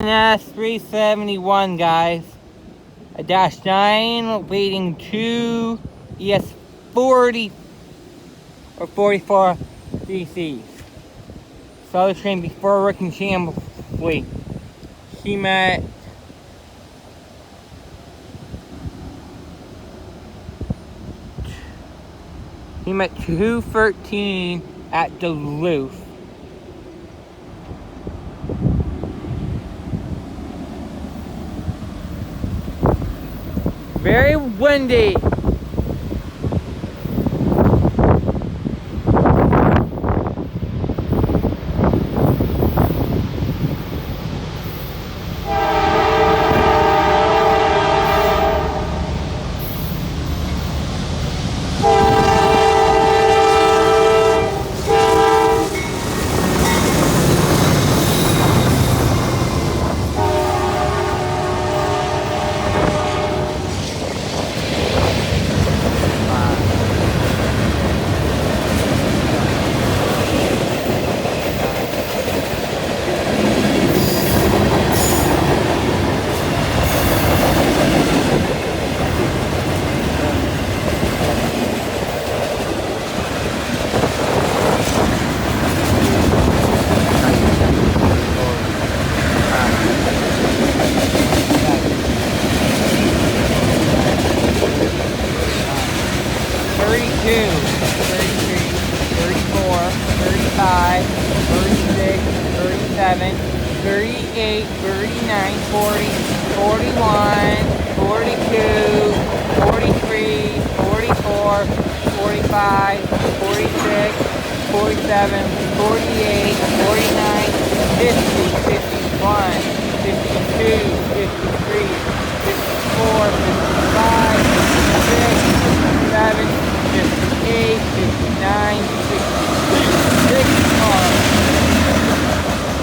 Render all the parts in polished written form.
ES371, guys. A -9 leading to ES40 or 44DC's. Saw the train before working Gainsville. He met He met 213 at Duluth. Very windy.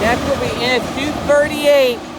That will be in a 238.